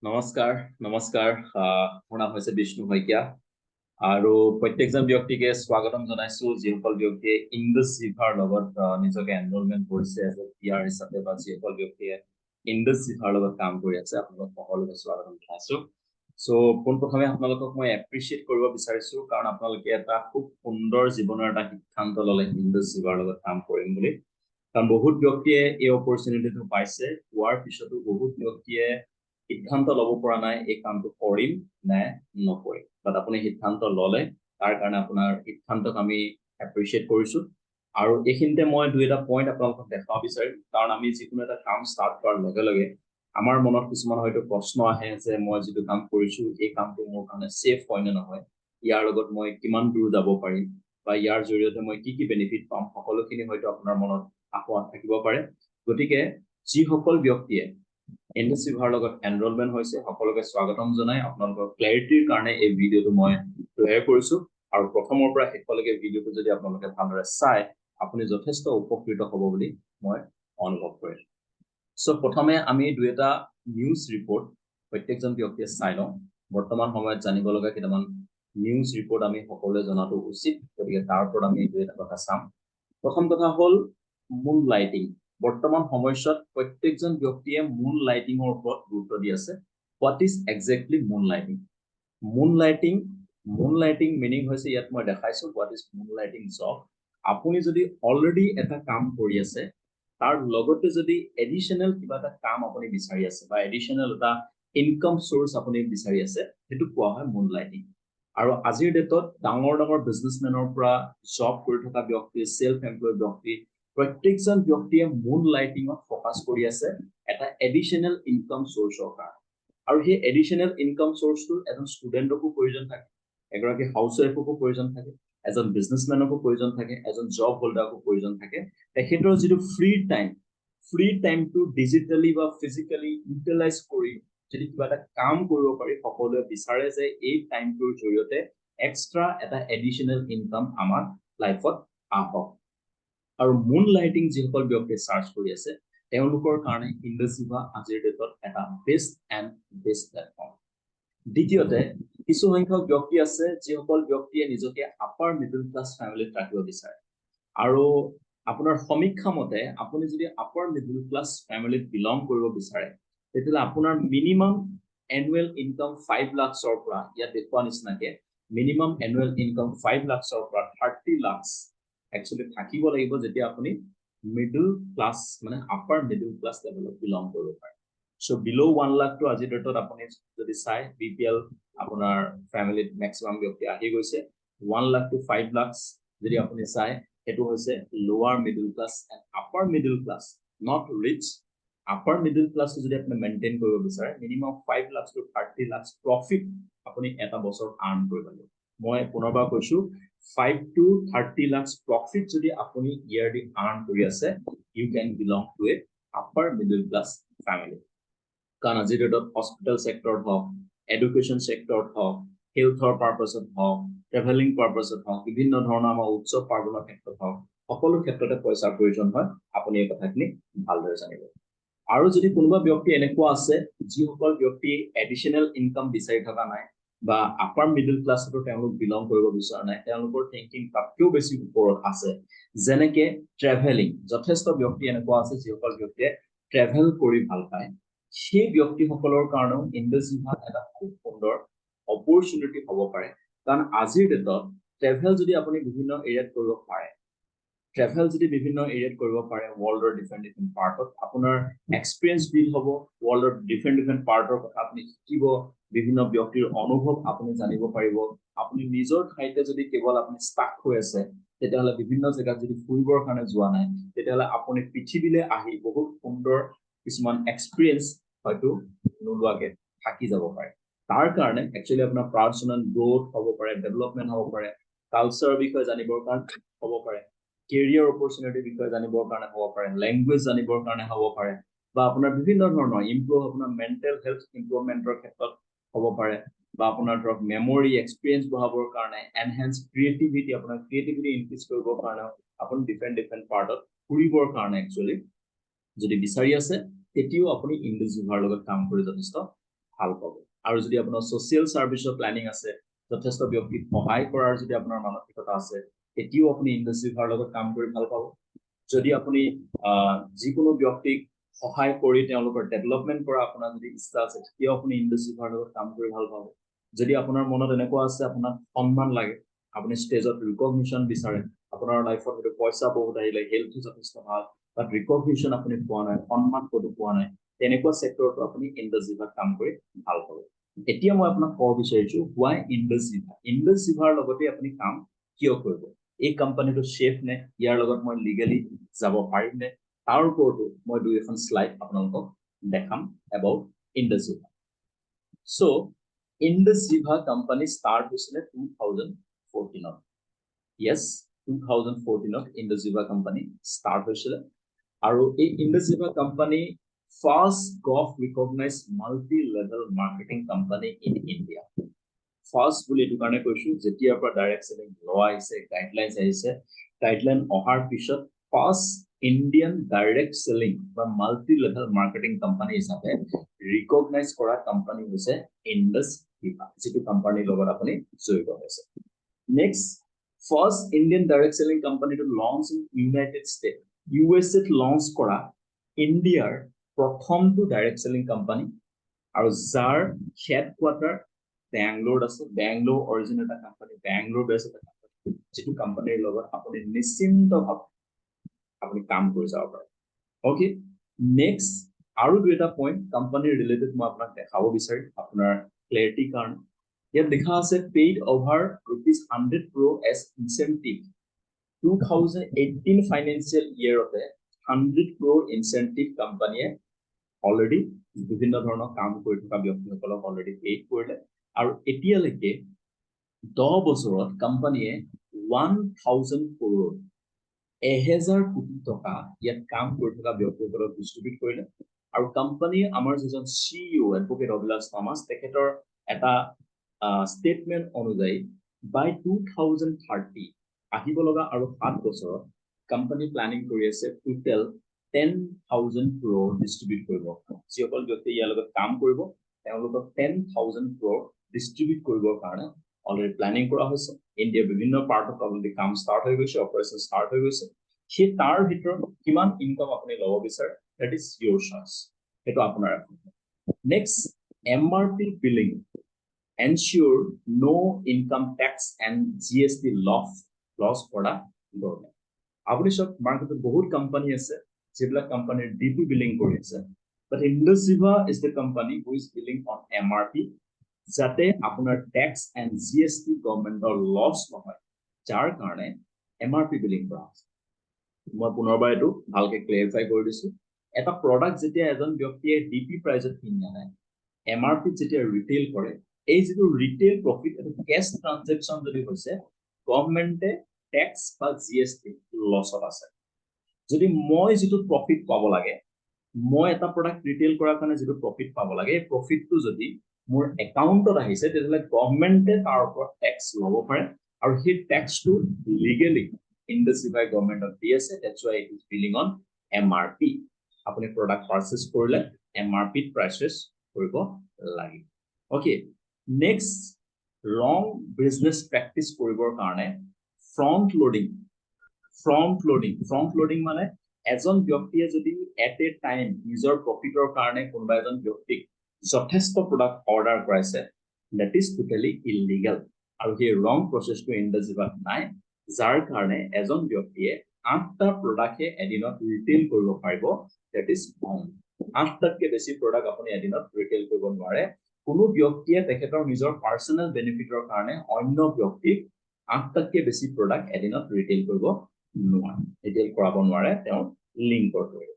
নমস্কাৰ নমস্কাৰ মোৰ নাম হৈছে বিষ্ণু শইকীয়া আৰু প্ৰত্যেকজন ব্যক্তিকে স্বাগতম জনাইছো যিসকল ব্যক্তিয়ে ইণ্ডাছভিভাৰ লগত নিজকে এনৰোলমেন্ট কৰিছে এজ এ পিআৰ হিচাপে বা যিসকল ব্যক্তিয়ে ইণ্ডাছভিভাৰ লগত কাম কৰি আছে আপোনালোক সকলোকে স্বাগতম জনাইছো সো পোনপ্ৰথমে আপোনালোকক মই এপ্ৰিচিয়েট কৰিব বিচাৰিছো কাৰণ আপোনালোকে এটা খুব সুন্দৰ জীৱনৰ এটা সিদ্ধান্ত ললে ইণ্ডাছভিভাৰ লগত কাম কৰিম বুলি কাৰণ বহুত ব্যক্তিয়ে এই অপৰচুনিটিটো পাইছে পোৱাৰ পিছতো বহুত ব্যক্তিয়ে সিদ্ধান্ত লব পৰা নাই এই কামটো কৰিম নে নকৰিম বাট আপুনি সিদ্ধান্ত ললে তাৰ কাৰণে আপোনাৰ সিদ্ধান্তক আমি এপ্ৰিচিয়েট কৰিছো আৰু এইখিনিতে মই দুই এটা পইণ্ট আপোনালোকক দেখাব বিচাৰিম কাৰণ আমি যিকোনো এটা কাম ষ্টাৰ্ট কৰাৰ লগে লগে আমাৰ মনত কিছুমান হয়তো প্ৰশ্ন আহে যে মই যিটো কাম কৰিছো এই কামটো মোৰ কাৰণে সেফ হয় নে নহয় ইয়াৰ লগত মই কিমান দূৰ যাব পাৰিম বা ইয়াৰ জৰিয়তে মই কি বেনিফিট পাম সকলোখিনি হয়তো আপোনাৰ মনত আশা থাকিব পাৰে গতিকে যিসকল ব্যক্তিয়ে ইণ্ডাছভিভাৰ লগত এনৰোলমেন্ট হৈছে সকলোকে স্বাগতম জনাই আপোনালোকৰ ক্লেৰিটিৰ কাৰণে এই ভিডিঅটো মই তৈয়াৰ কৰিছো আৰু প্ৰথমৰ পৰা শেষলৈকে ভিডিঅটো যদি আপোনালোকে ভালদৰে চাই আপুনি যথেষ্ট উপকৃত হ'ব বুলি মই অনুভৱ কৰিম সো প্ৰথমে আমি দুই এটা নিউজ ৰিপৰ্ট প্ৰত্যেকজন ব্যক্তিয়ে চাই লওঁ বৰ্তমান সময়ত জানিব লগা কেইটামান নিউজ ৰিপৰ্ট আমি সকলোৱে জনাটো উচিত গতিকে তাৰ ওপৰত আমি দুই এটা কথা চাম প্ৰথম কথা হ'ল মুন লাইটিং বৰ্তমান সময়ত প্ৰত্যেকজন ব্যক্তিয়ে মুন লাইটিংৰ ওপৰত গুৰুত্ব দি আছে what is exactly moon lighting meaning হৈছে ইয়াত মই দেখাইছো what is moon lighting job আপুনি যদি অলৰেডি এটা কাম কৰি আছে তাৰ লগতে যদি এডিশনাল কিবা এটা কাম আপুনি বিচাৰি আছে বা এডিশনাল এটা ইনকাম সোৰ্স আপুনি বিচাৰি আছে হেতু কোৱা হয় মুন লাইটিং আৰু আজিৰ ডেটত ডাঙৰ বিজনেছমেনৰ পৰা জব কৰি থকা ব্যক্তি সেলফ এমপ্লয়েড ব্যক্তি প্ৰত্যেকজন ব্যক্তিয়ে মুন লাইটিংত ফোকাস কৰি আছে এটা এডিশনাল ইনকাম সোৰ্সৰ কাৰণে আৰু সেই এডিশনাল ইনকাম সোৰ্সটো এজন ষ্টুডেন্টকো প্ৰয়োজন থাকে এগৰাকী হাউসৱাইফকো প্ৰয়োজন থাকে এজন বিজনেছমেনকো প্ৰয়োজন থাকে এজন জব হোল্ডাৰকো প্ৰয়োজন থাকে তেখেতৰ যিটো ফ্ৰী টাইমটো ডিজিটালি বা ফিজিক্যালি ইউটিলাইজ কৰি যদি কিবা এটা কাম কৰিব পাৰি সকলোৱে বিচাৰে যে এই টাইমটোৰ জৰিয়তে এক্সট্ৰা এটা এডিশনাল ইনকাম আমাৰ লাইফত আহক আৰু মুন লাইটিং যিসকল ব্যক্তিয়ে সাৰ্চ কৰি আছে তেওঁলোকৰ কাৰণে ইণ্ডাছভিভা আজিৰ ডেটত এটা বেষ্ট প্লেটফৰ্ম দ্বিতীয়তে কিছু সংখ্যক ব্যক্তি আছে যিসকল ব্যক্তিয়ে নিজকে আপাৰ মিডল ক্লাছ ফ্যামিলিত ৰাখিব বিচাৰে আৰু আপোনাৰ সমীক্ষা মতে আপুনি যদি আপাৰ মিডল ক্লাছ ফ্যামিলিত বিলং কৰিব বিচাৰে তেতিয়ালে আপোনাৰ মিনিমাম এনুৱেল ইনকাম 5 লাখৰ পৰা ইয়াত দেখুৱা নিচিনাকে মিনিমাম এনুৱেল ইনকাম 5 লাখৰ পৰা 30 লাখ একচুয়ালি থাকিব লাগিব যেতিয়া আপুনি মিডল ক্লাছ মানে আপাৰ মিডল ক্লাছ লেভেলত বিলং কৰিব পাৰে সো বিলো 1 লাখ তো আজি ডেটত আপুনি যদি চাই বিপিএল আপোনাৰ ফ্যামিলিত ম্যাক্সিমাম ব্যক্তি আহি গৈছে 1 লাখ to 5 লাখ যদি আপুনি চাই এটো হৈছে লোৱাৰ middle class and upper middle class not rich upper middle class যদি আপুনি মেইনটেইন কৰিব বিচাৰে minimum 5 lakh to 30 lakh profit আপুনি এটা বছৰ আৰ্ন কৰিব লাগিব মই পুনৰবাৰ কৈছো 5 to 30 লাখ প্ৰফিট যদি আপুনি ইয়াৰলি আৰ্ন কৰি আছে you can belong to a upper middle class family কাৰণ আজিৰ ডেটত হস্পিটেল সেক্টৰত হওক এডুকেশ্যন সেক্টৰত হওক হেলথৰ পাৰপাছত হওক ট্ৰেভেলিং পাৰপাছত হওক বিভিন্ন ধৰণৰ আমাৰ উৎসৱ পাৰ্বণৰ ক্ষেত্ৰত হওক সকলো ক্ষেত্ৰতে পইচাৰ প্ৰয়োজন হয় আপুনি এই কথাখিনি ভালদৰে জানিব আৰু যদি কোনোবা ব্যক্তি এনেকুৱা আছে যিসকল ব্যক্তি এডিশনাল ইনকাম বিচাৰি থকা নাই বা আপাৰ মিডল ক্লাছতো তেওঁলোক বিলং কৰিব বিচৰা নাই তেওঁলোকৰ থিংকিং তাতকৈও বেছি ওপৰত আছে যেনেকে ট্ৰেভেলিং যথেষ্ট ব্যক্তি এনেকুৱা আছে যিসকল ব্যক্তিয়ে ট্ৰেভেল কৰি ভাল পায় সেই ব্যক্তিসকলৰ কাৰণেও ইণ্ডাছভিভা এটা খুব সুন্দৰ অপৰচুনিটি হ'ব পাৰে কাৰণ আজিৰ ডেটত ট্ৰেভেল যদি আপুনি বিভিন্ন এৰিয়াত কৰিব পাৰে ওয়াৰ্ল্ডৰ ডিফাৰেন্ট পাৰ্টত আপোনাৰ এক্সপেৰিয়েন্স বিল হ'ব ওয়াৰ্ল্ডৰ ডিফাৰেন্ট পাৰ্টৰ কথা আপুনি শিকিব বিভিন্ন ব্যক্তিৰ অনুভৱ আপুনি জানিব পাৰিব আপুনি নিজৰ ঠাইতে যদি কেৱল আপুনি ষ্টাক হৈ আছে তেতিয়াহলে বিভিন্ন জায়গাত যদি ফুৰিবৰ কাৰণে যোৱা নাই তেতিয়াহলে আপুনি পৃথিৱীলৈ আহি বহুত সুন্দৰ কিছুমান এক্সপেৰিয়েন্স হয়তো নোলোৱাকে থাকি যাব পাৰে তাৰ কাৰণে একচুয়ালি আপোনাৰ পাৰ্সোনাল গ্ৰোথ হ'ব পাৰে ডেভেলপমেন্ট হ'ব পাৰে কালচাৰৰ বিষয়ে জানিবৰ কাৰণে হ'ব পাৰে কেৰিয়াৰ অপৰচুনিটি বিষয়ে জানিবৰ কাৰণে হ'ব পাৰে ল্যাঙ্গুৱেজ জানিবৰ কাৰণে হ'ব পাৰে বা আপোনাৰ বিভিন্ন ধৰণৰ ইমপ্ৰুভ আপোনাৰ মেন্টাল হেলথ ইমপ্ৰুভমেন্টৰ ক্ষেত্ৰত হ'ব পাৰে বা আপোনাৰ ধৰক মেমৰি এক্সপেৰিয়েন্স বঢ়াবৰ কাৰণে এনহান্স ক্ৰিয়েটিভিটি আপোনাৰ ক্ৰিয়েটিভিটি ইনক্ৰিজ কৰিবৰ কাৰণে আপুনি ডিফাৰেন্ট পাৰ্টত ফুৰিবৰ কাৰণে একচুয়ালি যদি বিচাৰি আছে তেতিয়াও আপুনি ইণ্ডাছভিভাৰ লগত কাম কৰি যথেষ্ট ভাল পাব আৰু যদি আপোনাৰ সোশ্যাল সাৰ্ভিসৰ প্ল্যানিং আছে যথেষ্ট ব্যক্তিক সহায় কৰাৰ যদি আপোনাৰ মানসিকতা আছে এতিয়াও আপুনি ইণ্ডাস্ট্ৰিভাৰ লগত কাম কৰি ভাল পাব যদি আপুনি যিকোনো ব্যক্তিক সহায় কৰি তেওঁলোকৰ ডেভেলপমেন্ট কৰা আপোনাৰ যদি ইচ্ছা আছে তেতিয়াও আপুনি ইণ্ডাস্ট্ৰিভাৰ লগত কাম কৰি ভাল পাব যদি আপোনাৰ মনত এনেকুৱা আছে আপোনাক সন্মান লাগে আপুনি ষ্টেজত ৰিকগনিশ্যন বিচাৰে আপোনাৰ লাইফত হয়তো পইচা বহুত আহিলে হেল্থটো যথেষ্ট ভাল বাট ৰিকগনিশ্যন আপুনি পোৱা নাই সন্মান ক'তো পোৱা নাই তেনেকুৱা সেক্টৰটো আপুনি ইণ্ডাস্ট্ৰিভাত কাম কৰি ভাল পাব এতিয়া মই আপোনাক ক'ব বিচাৰিছো why ইণ্ডাস্ট্ৰিভাৰ লগতে আপুনি কাম কিয় কৰিব এই কোম্পানীটো সেফ নে ইয়াৰ লগত মই লিগেলি যাব পাৰিম নে তাৰ ওপৰতো মই দুই এখন স্লাইড আপোনালোকক দেখাম about Indusviva so Indusviva company start হৈছিলে 2014 yes 2014 Indusviva company start হৈছিলে আৰু এই Indusviva company first got recognized multi-level marketing company in India first বুলি এটো কাৰণে কৈছো যেতিয়াৰ পৰা ডাইৰেক্ট সেলিং ল আহিছে গাইডলাইনস আহিছে গাইডলাইন অহাৰ পিছত ফাৰ্স্ট ইন্ডিয়ান ডাইৰেক্ট সেলিং বা মাল্টি লেভেল মাৰ্কেটিং কোম্পানী হিচাপে ৰিকগনাইজ কৰা কোম্পানী হৈছে Indusviva যেটো কোম্পানীৰ লগত আপুনি জড়িত হৈছে next first Indian direct selling company to launch in United State USA launch কৰা ইন্ডিয়াৰ প্ৰথমটো ডাইৰেক্ট সেলিং কোম্পানী আৰু যাৰ হেডকোয়াৰ্টাৰ Bangalore আছে Bangalore অৰিজিন এটা কোম্পানী Bangalore বেস এটা কোম্পানী যেটো কোম্পানীৰ লগত আপুনি নিশ্চিন্তভাৱে আপুনি কাম কৰি যাব পাৰে ওকে নেক্সট আৰু দুটা পইণ্ট কোম্পানীৰ ৰিলেটেড মই আপোনাক দেখাব বিচাৰিম আপোনাৰ ক্লিয়াৰিটি কাৰণ ইয়াত দেখা আছে paid over ₹100 crore as incentive 2018 financial ইয়াৰতে 100 crore incentive কোম্পানীয়ে অলৰেডি বিভিন্ন ধৰণৰ কাম কৰি থকা ব্যক্তিসকলক অলৰেডি পেইড কৰিলে আৰু এতিয়ালৈকে 10 বছৰত কোম্পানীয়ে 1000 crore 1000 কোটি টকা ইয়াত কাম কৰি থকা ব্যক্তিসকলক ডিস্ট্ৰিবিউট কৰিলে আৰু কোম্পানী আমাৰ যিজন সিইও এডভোকেট অভিলাষ থমাস তেখেতৰ এটা ষ্টেটমেন্ট অনুযায়ী বাই 2030 আহিব লগা আৰু 7 বছৰত কোম্পানী প্ল্যানিং কৰি আছে টোটাল 10,000 crore ডিস্ট্ৰিবিউট কৰিব যিসকল ব্যক্তি ইয়াৰ লগত কাম কৰিব তেওঁলোকক 10,000 crore ডিস্ট্ৰিবিউট কৰিবৰ কাৰণে অলৰেডি প্ল্যানিং কৰা হৈছে ইন্ডিয়া বিভিন্ন পাৰ্টত অলৰেডি কাম ষ্টাৰ্ট হৈ গৈছে অপাৰেচন ষ্টাৰ্ট হৈ গৈছে সেই তাৰ ভিতৰত কিমান ইনকাম আপুনি ল'ব বিচাৰে দ্যাট ইজ ইয়োৰ চইচ এটা আপোনাৰ next MRP billing ensure no income tax and GST loss কৰা গভৰ্ণমেণ্ট আপুনি সব মাৰ্কেটত বহুত কোম্পানী আছে যেবিলাক কোম্পানীৰ ডিপি বিলিং কৰি আছে but Indusviva is the company who is billing on MRP যাতে আপোনাৰ ট্যাক্স এন্ড জিএসটি গভৰ্ণমেণ্টৰ লস নহয় যাৰ কাৰণে এমআৰপি বিলিং কৰা আছে মই পুনৰবাৰ এটো ভালকে ক্লিয়াৰিফাই কৰি দিছো এটা প্ৰডাক্ট যেতিয়া এজন ব্যক্তিয়ে ডিপি প্ৰাইজত কিনি আনে এমআৰপি যেতিয়া ৰিটেইল কৰে এই যেটো ৰিটেইল প্ৰফিট এটা ক্যাশ ট্ৰানজাকচন যদি হৈছে গভৰ্ণমেণ্টে ট্যাক্স বা জিএসটি লসত আছে যদি মই যেটো প্ৰফিট পাব লাগে মই এটা প্ৰডাক্ট ৰিটেইল কৰাৰ কাৰণে যেটো প্ৰফিট পাব লাগে এই প্ৰফিটটো যদি মোৰ একাউণ্টত আহিছে তেতিয়ালে গভৰ্ণমেণ্টে তাৰ ওপৰত ট্যাক্স ল'ব পাৰে আৰু সেই ট্যাক্সটো লিগেলি Indusviva গভৰ্ণমেণ্টত দি আছে that's why it is billing on MRP আপুনি প্ৰডাক্ট পাৰচেজ কৰিলে MRP প্ৰাইচেছ কৰিব লাগিব ওকে নেক্সট ৰং বিজনেছ প্ৰেক্টিস কৰিবৰ কাৰণে ফ্ৰন্ট লোডিং মানে এজন ব্যক্তিয়ে যদি এট এ টাইম নিজৰ প্ৰফিটৰ কাৰণে কোনোবা এজন ব্যক্তিক যথেষ্ট প্ৰডাক্ট অৰ্ডাৰ কৰাইছে that is totally illegal আৰু এই ৰং প্ৰসেসটো Indusviva নাই যাৰ কাৰণে এজন ব্যক্তিয়ে 8টা প্ৰডাক্টে এদিনত ৰিটেইল কৰিব পাৰিব that is wrong 8টাতকে বেছি প্ৰডাক্ট আপুনি এদিনত ৰিটেইল কৰিব নোৱাৰে কোনো ব্যক্তিয়ে তেখেতৰ নিজৰ পাৰ্সোনাল বেনিফিটৰ কাৰণে অন্য ব্যক্তিক 8টাতকে বেছি প্ৰডাক্ট এদিনত ৰিটেইল কৰিব নোৱাৰে ৰিটেইল কৰাব নোৱাৰে তেওঁ লিংকৰ কৰিব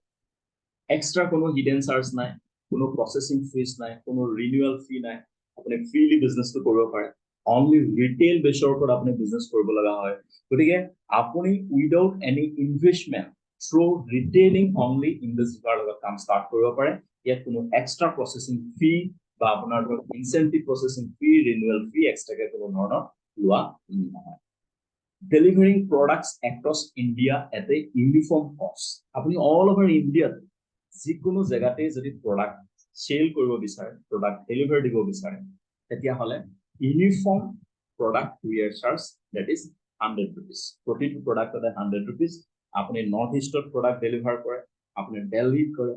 এক্সট্ৰা কোনো হিডেন চাৰ্জ নাই কোনো প্ৰসেসিং ফিজ নাই কোনো ৰিনিউয়াল ফি নাই আপুনি ফ্ৰীলি বিজনেসটো কৰিব পাৰে only retail বেছৰ ওপৰত আপুনি বিজনেস কৰিব লগা হয় গতিকে আপুনি without any investment through retailing only Indusviva লগত কাম ষ্টাৰ্ট কৰিব পাৰে ইয়াত কোনো এক্সট্ৰা প্ৰসেসিং ফি বা আপোনাৰ ইনসেন্টিভ প্ৰসেসিং ফি ৰিনিউয়াল ফি এক্সট্ৰাকে কোনো ধৰণৰ লোৱা নহয় delivering products across India at a uniform cost আপনি all over India যিকোনো জায়গাতে যদি প্রোডাক্ট চেল কৰিব বিচাৰে প্ৰডাক্ট ডেলিভাৰ দিব বিচাৰে তেতিয়া হলে uniform product courier charge that is 100 rupees প্ৰতিটো প্ৰডাক্টতে 100 rupees আপুনি নৰ্থ ইষ্টত প্ৰডাক্ট ডেলিভাৰ কৰে আপুনি দিল্লীত কৰে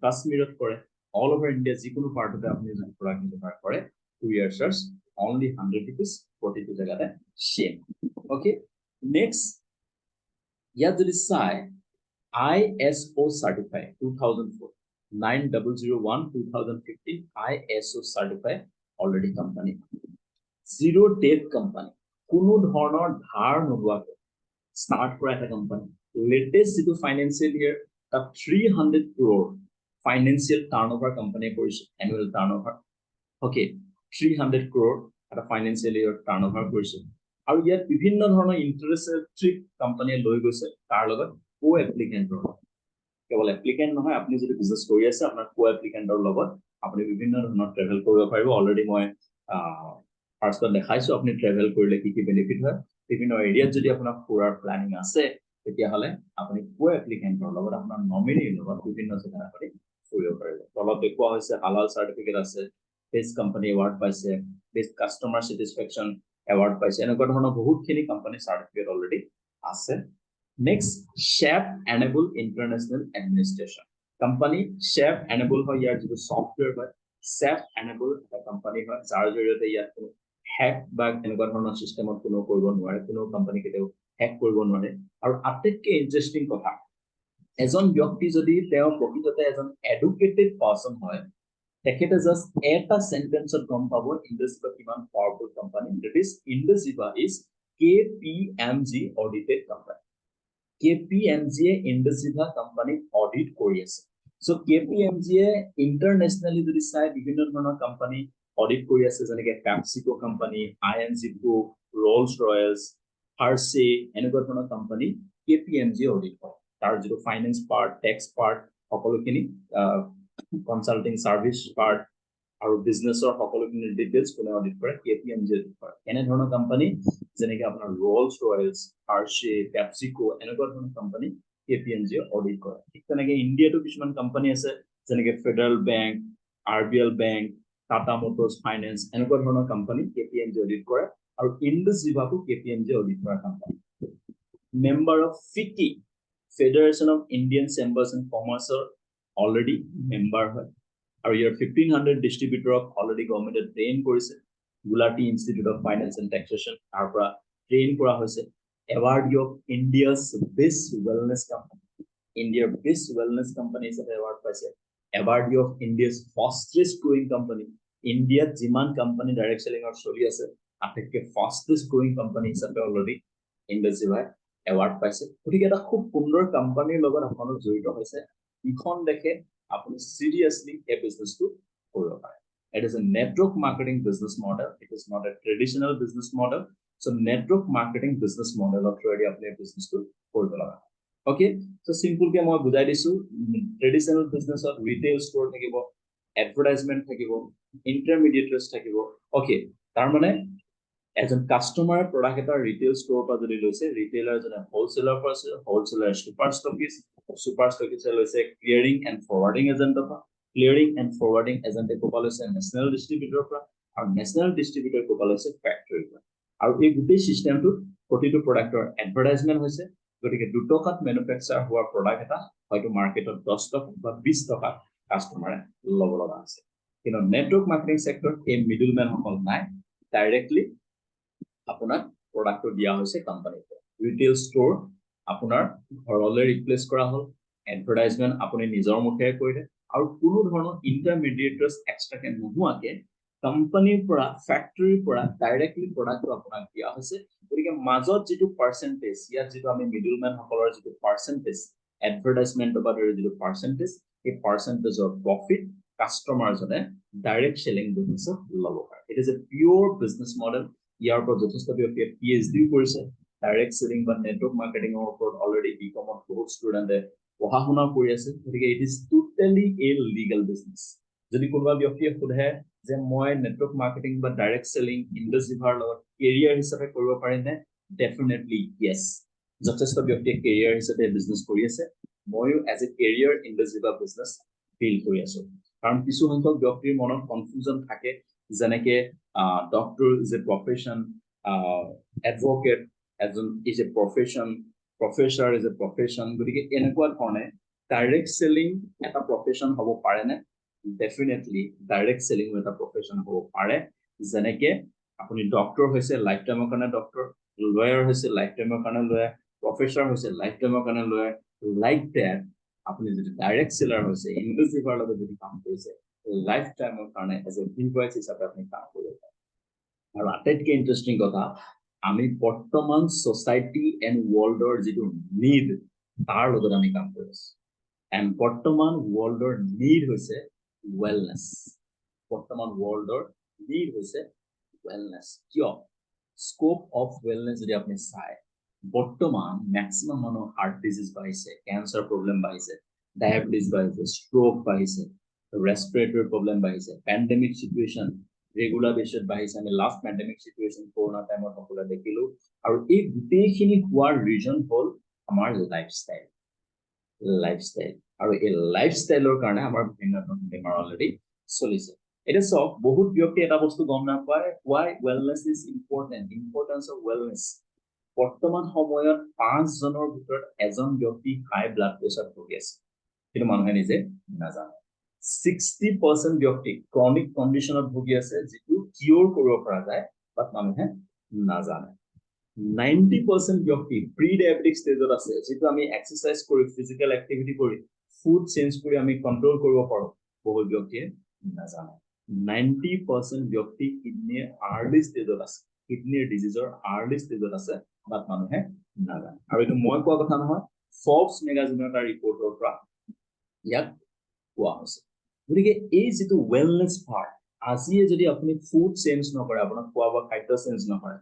কাশ্মীৰত কৰে অল ওভাৰ ইন্ডিয়া যিকোনো পাৰ্টতে আপুনি যদি প্ৰডাক্ট ডেলিভাৰ কৰে কুৰিয়াৰ চাৰ্জ only 100 rupees প্ৰতিটো জায়গাতে সেম ওকে নেক্সট ইয়াত যদি চাই ISO certified 2004 9001 2015 ISO certified already company zero debt company কোনো ধৰণৰ ধাৰ নোলোৱাকৈ start কৰা এটা company latest যিটো financial year তাত 300 crore financial turnover company কৰিছে annual turnover okay 300 crore এটা financial year turnover কৰিছে আৰু ইয়াত বিভিন্ন ধৰণৰ ইন্টাৰেস্টেড কোম্পানীয়ে লৈ গৈছে তাৰ লগত কো এপ্লিকেন্টৰ কেৱল এপ্লিকেন্ট নহয় আপুনি যদি বিজনেস কৰি আছে আপোনাৰ কো এপ্লিকেন্টৰ লগত আপুনি বিভিন্ন ধৰণৰ ট্ৰেভেল কৰিব পাৰিব অলৰেডি মই ফাৰ্ষ্টত দেখাইছো আপুনি ট্ৰেভেল কৰিলে কি কি বেনিফিট হয় বিভিন্ন এৰিয়াত যদি আপোনাৰ ফুৰাৰ প্ল্যানিং আছে তেতিয়া হলে আপুনি কো এপ্লিকেন্টৰ লগত আপোনাৰ নমিনীৰ লগত বিভিন্ন জায়গা আপুনি ফুৰিব পাৰিব তলত দেখুৱা হৈছে হালাল সাৰ্টিফিকেট আছে বেষ্ট কোম্পানী এৱাৰ্ড পাইছে বেষ্ট কাস্টমাৰ স্যাটিসফ্যাকশন এৱাৰ্ড পাইছে এনেকুৱা ধৰণৰ বহুতখিনি কোম্পানী সাৰ্টিফিকেট অলৰেডি আছে next shape enable international administration company shape enable হয় ইয়াৰ যিটো সফটওয়্যাৰ হয় শেপ এনেবল এটা কোম্পানী হয় যাৰ জৰিয়তে ইয়াত কোনো হ্যাক বা এনেকুৱা ধৰণৰ সিস্টেমত কোনো কৰিব নোৱাৰে কোনো কোম্পানী কেতিয়াও হ্যাক কৰিব নোৱাৰে আৰু আটাইতকৈ ইন্টাৰেষ্টিং কথা এজন ব্যক্তি যদি তেওঁ প্ৰকৃততে এজন এডুকেটেড পাৰ্সন হয় তেখেতে জাস্ট এটা সেন্টেন্সত গম পাব ইণ্ডাস্ট্ৰিৰ কিমান powerful company that is IndusViva is KPMG audited company KPMG এ ইণ্ডাস্ট্ৰিভা কোম্পানী অডিট কৰি আছে সো KPMG এ ইন্টাৰনেশ্যনালি যদি চাই বিভিন্ন ধৰণৰ কোম্পানী অডিট কৰি আছে যেনেকৈ পেপচিকো কোম্পানী INGCO ৰলছ ৰয়েলছ হাৰ্সে এনেকুৱা ধৰণৰ কোম্পানী KPMG অডিট কৰে তাৰ যিটো ফাইনান্স পাৰ্ট টেক্স পাৰ্ট সকলোখিনি কনসাল্টিং সাৰ্ভিস পাৰ্ট আৰু বিজনেসৰ সকলোখিনি ডিটেইলছ কোনে অডিট কৰে KPMG অডিট কৰে এনে ধৰণৰ কোম্পানী যেনেকৈ আপোনাৰ ৰলছ ৰয়েলছ হাৰ্সে পেপচিকো এনেকুৱা ধৰণৰ কোম্পানী KPMG অডিট কৰে ঠিক তেনেকৈ ইণ্ডিয়াটো কিছুমান কোম্পানী আছে যেনেকৈ federal bank RBL bank Tata motors finance এনেকুৱা ধৰণৰ কোম্পানী KPMG অডিট কৰে আৰু ইণ্ডাস্ট্ৰিভাকো KPMG অডিট কৰা company member of FICCI federation of Indian chambers and কমাৰ্চৰ already member হয় আৰু ইয়াৰ 1500 ডিস্ট্ৰিবিউটৰক অলৰেডি গভৰ্ণমেণ্টে ট্ৰেইন কৰিছে Gulati institute of finance and taxation তাৰ পৰা ট্ৰেইন কৰা হৈছে award of India's best wellness company ইণ্ডিয়াৰ বেষ্ট ৱেলনেছ কোম্পানী হিচাপে এৱাৰ্ড পাইছে award of India's fastest growing company ইণ্ডিয়াত যিমান কোম্পানী ডাইৰেক্ট সেলিঙৰ চলি আছে আটাইতকৈ ফাষ্টেষ্ট গ্ৰোইং কোম্পানী হিচাপে অলৰেডি ইণ্ডাস্ট্ৰিভাই এৱাৰ্ড পাইছে গতিকে এটা খুব সুন্দৰ কোম্পানীৰ লগত আপোনালোক জড়িত হৈছে ইখন দেখে আপুনি সিৰিয়াসলি এই বিজনেসটো কৰিব পাৰে it is a network marketing business model it is not a traditional business model so network marketing business model through আপুনি বিজনেসটো কৰিব লাগে okay so simple কে মই বুজাই দিছো traditional business of retail store থাকিব advertisement থাকিব intermediaries থাকিব okay তাৰ মানে এজন কাস্টমাৰ প্ৰডাক্ট এটা ৰিটেইল ষ্ট'ৰ পৰা যদি লৈছে ৰিটেইলাৰ জনে হোলসেলাৰ পৰা হোলসেলাৰ সুপাৰ ষ্টকিষ্ট লৈছে ক্লিয়াৰিং এণ্ড ফৰৱাৰ্ডিং এজেন্টৰ পৰা ক্লিয়াৰিং এণ্ড ফৰৱাৰ্ডিং এজেন্টে কোপা লৈছে নেশনেল ডিস্ট্ৰিবিউটৰৰ পৰা আৰু নেশনেল ডিস্ট্ৰিবিউটৰ কোপা লৈছে ফেক্টৰীৰ পৰা আৰু এই গোটেই সিস্টেমটো প্ৰতিটো প্ৰডাক্টৰ এডভাৰটাইজমেন্ট হৈছে গতিকে 2 টকাত মেনুফেকচাৰ হোৱা প্ৰডাক্ট এটা হয়তো মাৰ্কেটত 10 টকা বা 20 টকা কাস্টমাৰে ল'ব লগা আছে কিন্তু নেটৱৰ্ক মাৰ্কেটিং সেক্টৰ এই মিডলম্যান সকল নাই ডাইৰেক্টলি আপোনাৰ প্ৰডাক্টটো দিয়া হৈছে কোম্পানীতে ৰিটেইল ষ্ট'ৰ আপোনাৰ ঘৰলৈ ৰিপ্লেস কৰা হ'ল এডভাৰটাইজমেন্ট আপুনি নিজৰ মুখেৰে কৰিলে আৰু কোনো ধৰণৰ ইন্টাৰমিডিয়েটৰ্স এক্সট্ৰাকে নোহোৱাকে কোম্পানীৰ পৰা ফেক্টৰীৰ পৰা ডাইৰেক্টলি প্ৰডাক্টটো আপোনাক দিয়া হৈছে গতিকে মাজত যিটো পাৰ্চেন্টেজ ইয়াত যিটো আমি মিডলম্যান সকলৰ যিটো পাৰ্চেন্টেজ এডভাৰটাইজমেন্টৰ পৰা ধৰি যিটো পাৰ্চেন্টেজ এই পাৰ্চেন্টেজৰ প্ৰফিট কাস্টমাৰ জনে ডাইৰেক্ট সেলিং বিজনেছত ল'ব পাৰে it is a pure business model ইয়াৰ পৰা যথেষ্ট ব্যক্তিয়ে PhD কৰিছে ডাইৰেক্ট সেলিং বা নেটৱৰ্ক মাৰ্কেটিংৰ ওপৰত অলৰেডি বিকমত বহুত ষ্টুডেন্টে পঢ়া শুনা কৰি আছে গতিকে it is totally A legal business যদি কোনোবা ব্যক্তিয়ে সোধে যে মই নেটৱৰ্ক মাৰ্কেটিং বা ডাইৰেক্ট সেলিং ইণ্ডাস্ট্ৰিভাৰ লগত কেৰিয়াৰ হিচাপে কৰিব পাৰিনে ডেফিনেটলি ইয়েস যথেষ্ট ব্যক্তিয়ে কেৰিয়াৰ হিচাপে বিজনেস কৰি আছে ময়ো as a career IndusViva business feel কৰি আছো কাৰণ কিছু সংখ্যক ব্যক্তিৰ মনত কনফিউজন থাকে যেনেকে doctor is a profession, advocate এজন is a profession, professor is a profession. গতিকে এনেকুৱা ধৰণে ডাইৰেক্ট চেলিং এটা প্ৰফেশ্যন হ'ব পাৰেনে? ডেফিনেটলি ডাইৰেক্ট চেলিং এটা প্ৰফেশ্যন হ'ব পাৰে। যেনেকে আপুনি ডক্টৰ হৈছে লাইফ টাইমৰ কাৰণে ডক্টৰ, লয়াৰ হৈছে লাইফ টাইমৰ কাৰণে লয়াৰ, প্ৰফেছৰ হৈছে লাইফ টাইমৰ কাৰণে লয়াৰ। লাইক ডেট আপুনি যদি ডাইৰেক্ট সেলাৰ হৈছে, ইনডুচিভাৰ লগত যদি কাম কৰিছে, লাইফ টাইমৰ কাৰণে এজ এ ইনভয়েস হিচাপে আপুনি কাম কৰিব পাৰে। আৰু আটাইতকৈ ইণ্টাৰেষ্টিং কথা, আমি বৰ্তমান সোসাইটি এণ্ড ৱৰ্ল্ডৰ যিটো নিড তাৰ লগত আমি কাম কৰি আছো। এণ্ড বৰ্তমান ৱৰ্ল্ডৰ নিড হৈছে ৱেলনেছ। বৰ্তমান ৱৰ্ল্ডৰ নিড হৈছে ৱেলনেছ। কিয়? স্কোপ অফ ৱেলনেছ যদি আপুনি চায়, বৰ্তমান মেক্সিমাম মানুহ হাৰ্ট ডিজিজ বাঢ়িছে, কেঞ্চাৰ প্ৰব্লেম বাঢ়িছে, ডায়াবেটিছ বাঢ়িছে, ষ্ট্ৰোক বাঢ়িছে, ৰেস্পিৰেটৰী প্ৰব্লেম বাঢ়িছে, পেণ্ডেমিক চিটুৱেশ্যন ৰেগুলাৰ বেচিছত বাঢ়িছে। আমি লাষ্ট পেণ্ডেমিক চিটুৱেশ্যন কৰোণা টাইমত সকলোৱে দেখিলো। আৰু এই গোটেইখিনি হোৱাৰ ৰিজন হ'ল আমাৰ লাইফষ্টাইল। আৰু এই লাইফষ্টাইলৰ কাৰণে আমাৰ বিভিন্ন ধৰণৰ বেমাৰ অলৰেডি চলিছে। এতিয়া চাওক, বহুত ব্যক্তি এটা বস্তু গম নাপায়, why wellness is important, importance of wellness। বৰ্তমান সময়ত 5 জনৰ ভিতৰত এজন ব্যক্তি হাই ব্লাড প্ৰেছাৰ ভুগি আছে, কিন্তু মানুহে নিজে নাজানে। 60% ব্যক্তি ক্ৰনিক কণ্ডিশ্যনত ভুগি আছে, যিটো কিয়ৰ কৰিব পৰা যায়, বাট মানুহে নাজানে। 90% ব্যক্তি প্ৰি ডায়াবেটিক ষ্টেজত আছে, যিটো আমি এক্সাৰসাইজ কৰি, ফিজিক্যাল এক্টিভিটি কৰি, ফুড চেঞ্জ কৰি আমি কন্ট্ৰোল কৰিব পাৰো, বহুত ব্যক্তিয়ে নাজানে। 90% ব্যক্তি কিডনিৰ আৰ্লি ষ্টেজত আছে, কিডনিৰ ডিজিজৰ আৰ্লি ষ্টেজত আছে, বাট মানুহে নাজানে। আৰু এইটো মই কোৱা কথা নহয়, ফৰ্বছ মেগাজিনৰ এটা ৰিপৰ্টৰ পৰা ইয়াক কোৱা হৈছে। গতিকে এই যিটো ৱেলনেছ পাৰ্ট, আজিয়ে যদি আপুনি ফুড চেঞ্জ নকৰে, আপোনাৰ খোৱা বোৱা খাদ্য চেঞ্জ নকৰে,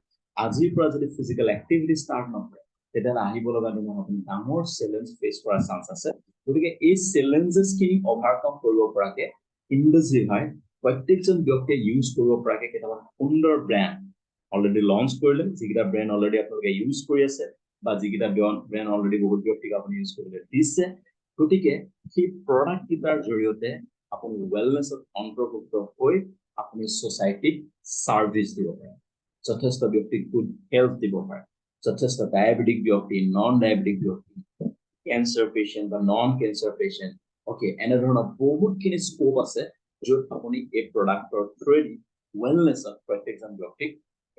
আজিৰ পৰা যদি ফিজিক্যাল এক্টিভিটি ষ্টাৰ্ট নকৰে, তেতিয়াহ'লে আহিব লগা দিনত আপুনি ডাঙৰ চেলেঞ্জ ফেচ কৰাৰ চান্স আছে। গতিকে এই চেলেঞ্জেছখিনি অভাৰকাম কৰিব পৰাকে ইণ্ডুচিভাই প্ৰত্যেকজন ব্যক্তিয়ে ইউজ কৰিব পৰাকে কেইটামান সুন্দৰ ব্ৰেণ্ড অলৰেডি লঞ্চ কৰিলে, যিকেইটা ব্ৰেণ্ড অলৰেডি আপোনালোকে ইউজ কৰি আছে, বা যিকেইটা ব্ৰেণ্ড অলৰেডি বহুত ব্যক্তিক আপুনি ইউজ কৰিবলৈ দিছে। গতিকে সেই প্ৰডাক্ট কেইটাৰ জৰিয়তে আপুনি ৱেলনেছত অন্তৰ্ভুক্ত হৈ আপুনি সোসাইটিক সাৰ্ভিস দিব পাৰে, যথেষ্ট ব্যক্তিক গুড হেল্থ দিব পাৰে, যথেষ্ট ডায়াবেটিক ব্যক্তি, নন ডায়াবেটিক ব্যক্তি, কেঞ্চাৰ পেচেণ্ট বা নন কেঞ্চাৰ পেচেণ্ট, ওকে, এনেধৰণৰ বহুতখিনি স্কোপ আছে য'ত আপুনি এই প্ৰডাক্টৰ থ্ৰুৱেদি ৱেলনেছত প্ৰত্যেকজন ব্যক্তিক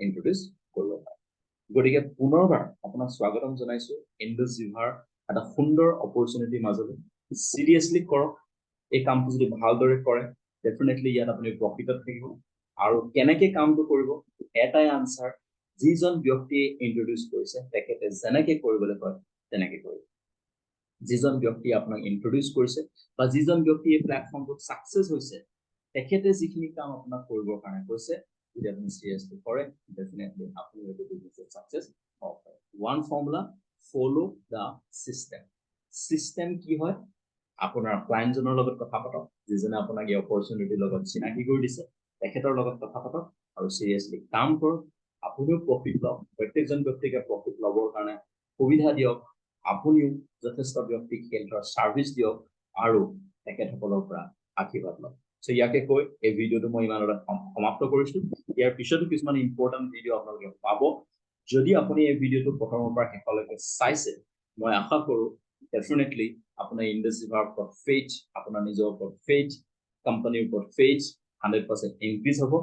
ইন্ট্ৰডিউচ কৰিব পাৰে। গতিকে পুনৰবাৰ আপোনাক স্বাগতম জনাইছো ইণ্ডুচিভাৰ এটা সুন্দৰ অপৰচুনিটিৰ মাজলৈ। চিৰিয়াছলি কৰক, এই কামটো যদি ভালদৰে কৰে, ডেফিনেটলি ইয়াত আপুনি প্ৰফিটত থাকিব। আৰু কেনেকে কামটো কৰিব, এটাই আনসাৰ, যিজন ব্যক্তিয়ে ইন্ট্ৰডিউচ কৰিছে তেখেতে যেনেকে কৰিবলৈ কয় তেনেকে কৰিব। যিজন ব্যক্তি আপোনাক ইন্ট্ৰডিউচ কৰিছে বা যিজন ব্যক্তি এই প্লেটফৰ্মটোত সাকসেস হৈছে, তেখেতে যিখিনি কাম আপোনাক কৰিবৰ কাৰণে কৈছে, যদি আপুনি চিৰিয়াছলি কৰে, ডেফিনেটলি আপুনি এইটো বিজনেছত সাকসেস হ'ব পাৰে। One formula, follow the system. System কি হয়? আপোনাৰ ক্লায়েণ্টজনৰ লগত কথা পাতক, যিজনে আপোনাক এই অপৰচুনিটিৰ লগত চিনাকি কৰি দিছে, তেখেতৰ লগত কথা পাতক আৰু চিৰিয়াছলি কাম কৰক। আপুনিও প্ৰফিট লওক, প্ৰত্যেকজন ব্যক্তিকে প্ৰফিট ল'বৰ কাৰণে সুবিধা দিয়ক, আপুনিও যথেষ্ট ব্যক্তিক হেল্থৰ সাৰ্ভিস দিয়ক আৰু তেখেতসকলৰ পৰা আশীৰ্বাদ লওক। সো ইয়াকে কৈ এই ভিডিঅ'টো মই ইমানতে সমাপ্ত কৰিছো। ইয়াৰ পিছতো কিছুমান ইম্পৰ্টেণ্ট ভিডিঅ' আপোনালোকে পাব। যদি আপুনি এই ভিডিঅ'টো প্ৰথমৰ পৰা শেষলৈকে চাইছে, মই আশা কৰোঁ ডেফিনেটলি আপোনাৰ ইণ্ডুচিভাৰ ওপৰত ফেইথ, আপোনাৰ নিজৰ ওপৰত ফেইথ, কোম্পানীৰ ওপৰত ফেইথ 100% ইনক্ৰিজ হ'ব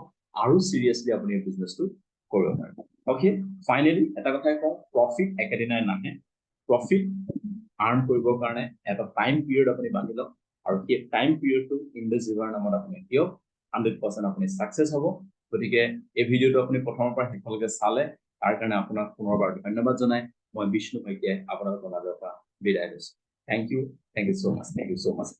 আৰু চিৰিয়াছলি আপুনি এই বিজনেছটো কৰিব পাৰিব। ওকে, ফাইনেলি এটা কথাই কওঁ, প্ৰফিট একেদিনাই নাহে। প্ৰফিট আৰ্ন কৰিবৰ কাৰণে এটা টাইম পিৰিয়ড আপুনি বান্ধি লওক আৰু সেই টাইম পিৰিয়ডটো ইণ্ডুচিভাৰ নামত আপুনি দিয়ক, 100% আপুনি সাকসেস হ'ব। গতিকে এই ভিডিঅ'টো আপুনি প্ৰথমৰ পৰা শেষলৈকে চালে, তাৰ কাৰণে আপোনাক পুনৰবাৰ ধন্যবাদ জনাই মই বিষ্ণু শইকীয়াই আপোনালোকৰ মাজৰ পৰা বিদায় লৈছো। Thank you so much.